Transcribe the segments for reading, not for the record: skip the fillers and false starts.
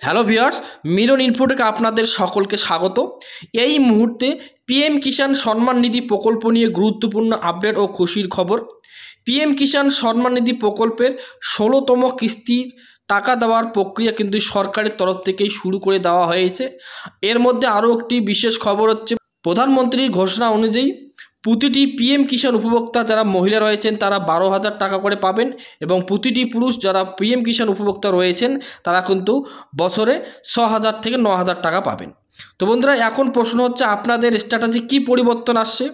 Hello viewers, মিলন info থেকে আপনাদের সকলকে স্বাগত। এই মুহূর্তে পিএম কিষাণ সম্মান নিধি প্রকল্প নিয়ে গুরুত্বপূর্ণ আপডেট ও খুশির খবর। পিএম কিষাণ সম্মান নিধি প্রকল্পের 16তম কিস্তির টাকা দেওয়ার প্রক্রিয়া কিন্তু সরকারের তরফ থেকেই শুরু করে দেওয়া হয়েছে। এর মধ্যে আরও একটি বিশেষ খবর হচ্ছে, প্রধানমন্ত্রীর ঘোষণা অনুযায়ী প্রতিটি পিএম কিষাণ উপভোক্তা যারা মহিলা রয়েছেন তারা 12,000 টাকা করে পাবেন এবং প্রতিটি পুরুষ যারা পিএম কিষাণ উপভোক্তা রয়েছেন তারা কিন্তু বছরে 6,000 থেকে 9,000 টাকা পাবেন। তো বন্ধুরা, এখন প্রশ্ন হচ্ছে আপনাদের স্ট্যাটাসে কি পরিবর্তন আসছে,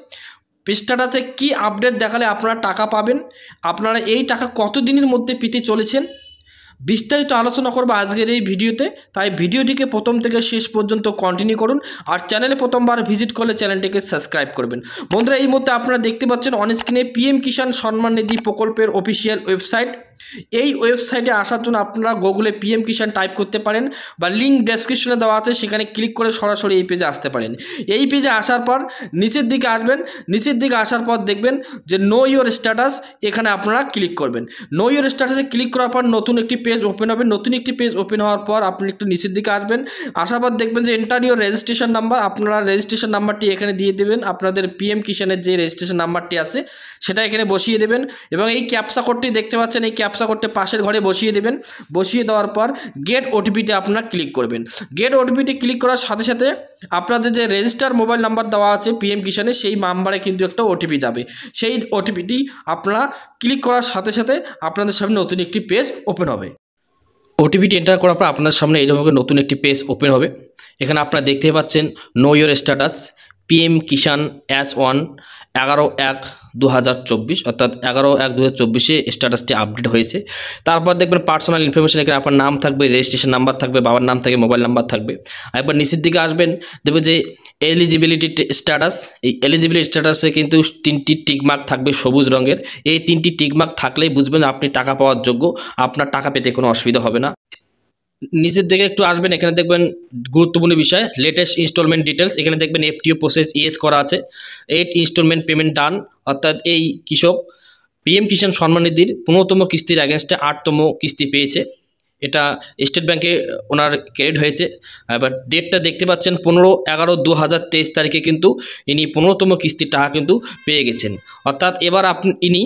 স্ট্যাটাসে কি আপডেট দেখালে আপনারা টাকা পাবেন, আপনারা এই টাকা কতদিনের মধ্যে পেতে চলেছেন, বিস্তারিত আলোচনা করবো আজকের এই ভিডিওতে। তাই ভিডিওটিকে প্রথম থেকে শেষ পর্যন্ত কন্টিনিউ করুন আর চ্যানেলে প্রথমবার ভিজিট করলে চ্যানেলটিকে সাবস্ক্রাইব করবেন। বন্ধুরা, এই মুহূর্তে আপনারা দেখতে পাচ্ছেন অন স্ক্রিনে পিএম কিষাণ সম্মান নিধি প্রকল্পের অফিসিয়াল ওয়েবসাইট। এই ওয়েবসাইটে আসার জন্য আপনারা গুগলে পিএম কিষাণ টাইপ করতে পারেন বা লিঙ্ক ডেসক্রিপশনে দেওয়া আছে, সেখানে ক্লিক করে সরাসরি এই পেজে আসতে পারেন। এই পেজে আসার পর নিচের দিকে আসবেন, নিচের দিকে আসার পর দেখবেন যে নো ইওর স্ট্যাটাস, এখানে আপনারা ক্লিক করবেন। নো ইওর স্ট্যাটাসে ক্লিক করার পর নতুন একটি পেজ ওপেন হবে। নতুন একটি পেজ ওপেন হওয়ার পর আপনি একটু নিচের দিকে আসবেন, আসার পর দেখবেন যে এন্টার ইওর রেজিস্ট্রেশন নাম্বার। আপনারা রেজিস্ট্রেশন নাম্বারটি এখানে দিয়ে দেবেন, আপনাদের পিএম কিষাণের যে রেজিস্ট্রেশন নাম্বারটি আছে সেটা এখানে বসিয়ে দেবেন এবং এই ক্যাপচা কোডটি দেখতে পাচ্ছেন, এই ক্যাপচা কোডটি পাশের ঘরে বসিয়ে দেবেন। বসিয়ে দেওয়ার পর গেট ওটিপিতে আপনারা ক্লিক করবেন। গেট ওটিপিতে ক্লিক করার সাথে সাথে আপনাদের যে রেজিস্টার মোবাইল নাম্বার দেওয়া আছে পিএম কিষাণে সেই নাম্বারে কিন্তু একটা ওটিপি যাবে। সেই ওটিপিটি আপনারা ক্লিক করার সাথে সাথে আপনাদের সামনে নতুন একটি পেজ ওপেন হবে। ওটিপিটি এন্টার করার পর আপনার সামনে এইরকম নতুন একটি পেজ ওপেন হবে। এখানে আপনারা দেখতে পাচ্ছেন know your status PM Kisan S1 11/1/2024, অর্থাৎ 11/1/2024 স্ট্যাটাসটি আপডেট হয়েছে। তারপর দেখবেন পার্সোনাল ইনফরমেশন, এখানে আপনার নাম থাকবে, রেজিস্ট্রেশন নাম্বার থাকবে, বাবার নাম থাকবে, মোবাইল নাম্বার থাকবে। একবার নিচের দিকে আসবেন, দেখবেন যে এলিজিবিলিটি স্ট্যাটাস। এই এলিজিবিলিটি স্ট্যাটাসে কিন্তু 3টি টিকমার্ক থাকবে সবুজ রঙের। এই 3টি টিকমার্ক থাকলেই বুঝবেন আপনি টাকা পাওয়ার যোগ্য, আপনার টাকা পেতে কোনো অসুবিধা হবে না। নিচের দিকে একটু আসবেন, এখানে দেখবেন গুরুত্বপূর্ণ বিষয় লেটেস্ট ইনস্টলমেন্ট ডিটেলস। এখানে দেখবেন এফটিও প্রসেস ইয়েস করা আছে, 8 ইনস্টলমেন্ট পেমেন্ট ডান, অর্থাৎ এই কৃষক পিএম কিষাণ সম্মান নিধির 15তম কিস্তির অ্যাগেনস্টে 8তম কিস্তি পেয়েছে। এটা স্টেট ব্যাংকে ওনার ক্রেডিট হয়েছে। এবার ডেটটা দেখতে পাচ্ছেন 15/11/2023 তারিখে কিন্তু ইনি 15তম কিস্তির টাকা কিন্তু পেয়ে গেছেন। অর্থাৎ এবার ইনি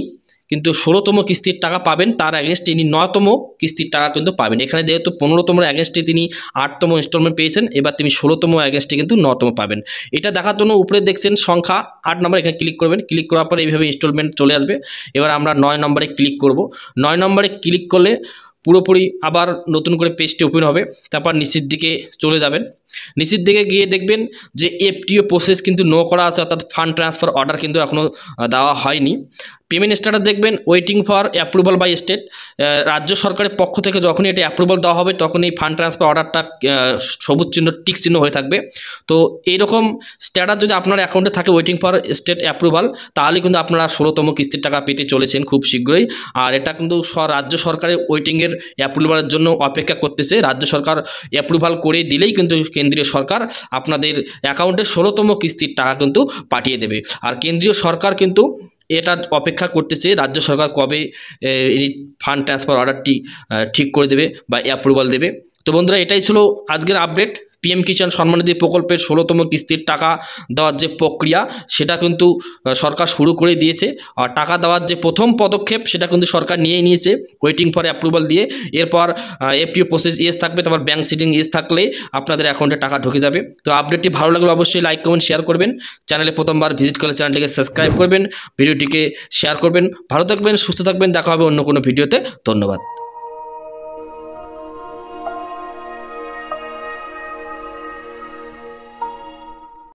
কিন্তু 16তম কিস্তির টাকা পাবেন, তার অ্যাগেনস্টে ইনি 9তম কিস্তির টাকা কিন্তু পাবেন। এখানে যেহেতু 15তম অ্যাগেনস্টে তিনি 8তম ইনস্টলমেন্ট পেয়েছেন, এবার তিনি 16তম অ্যাগেনস্টে কিন্তু 9তম পাবেন। এটা দেখার জন্য উপরে দেখছেন সংখ্যা 8 নম্বর, এখানে ক্লিক করবেন। ক্লিক করার পরে এইভাবে ইনস্টলমেন্ট চলে আসবে। এবার আমরা 9 নম্বরে ক্লিক করব। 9 নম্বরে ক্লিক করলে পুরোপুরি আবার নতুন করে পেজটি ওপেন হবে। তারপর নিচের দিকে চলে যাবেন, নিচের দিকে গিয়ে দেখবেন যে এফটিও প্রসেস কিন্তু নো করা আছে, অর্থাৎ ফান্ড ট্রান্সফার অর্ডার কিন্তু এখনও দেওয়া হয়নি। পেমেন্ট স্ট্যাটাস দেখবেন waiting for approval by state. রাজ্য সরকারের পক্ষ থেকে যখনই এটা অ্যাপ্রুভাল দেওয়া হবে তখন এই ফান্ড ট্রান্সফার অর্ডারটা সবুজ চিহ্ন টিক চিহ্ন হয়ে থাকবে। তো এইরকম স্ট্যাটাস যদি আপনার অ্যাকাউন্টে থাকে ওয়েটিং ফর স্টেট অ্যাপ্রুভাল, তাহলে কিন্তু আপনারা 16তম কিস্তির টাকা পেতে চলেছেন খুব শীঘ্রই। আর এটা কিন্তু রাজ্য সরকারের ওয়েটিংয়ের অ্যাপ্রুভালের জন্য অপেক্ষা করতেছে। রাজ্য সরকার অ্যাপ্রুভাল করে দিলেই কিন্তু কেন্দ্রীয় সরকার আপনাদের অ্যাকাউন্টে 16তম কিস্তির টাকা কিন্তু পাঠিয়ে দেবে। আর কেন্দ্রীয় সরকার কিন্তু এটা অপেক্ষা করতেছে রাজ্য সরকার কবে এই ফান্ড ট্রান্সফার অর্ডারটি ঠিক করে দেবে বা অ্যাপ্রুভাল দেবে। তো বন্ধুরা, এটাই ছিল আজকের আপডেট। পিএম কিষাণ সম্মান নিধি প্রকল্পের 16তম কিস্তির টাকা দেওয়ার যে প্রক্রিয়া সেটা কিন্তু সরকার শুরু করে দিয়েছে। আর টাকা দেওয়ার যে প্রথম পদক্ষেপ সেটা কিন্তু সরকার নিয়ে নিয়েছে ওয়েটিং ফর অ্যাপ্রুভাল দিয়ে। এরপর এফটিও প্রসেস ইয়েস থাকবে, তারপর ব্যাঙ্ক সিটিং ইয়েস থাকলে আপনাদের অ্যাকাউন্টে টাকা ঢুকে যাবে। তো আপডেটটি ভালো লাগলে অবশ্যই লাইক কমেন্ট শেয়ার করবেন, চ্যানেলে প্রথমবার ভিজিট করলে চ্যানেলটিকে সাবস্ক্রাইব করবেন, ভিডিওটিকে শেয়ার করবেন। ভালো থাকবেন, সুস্থ থাকবেন, দেখা হবে অন্য কোনো ভিডিওতে। ধন্যবাদ।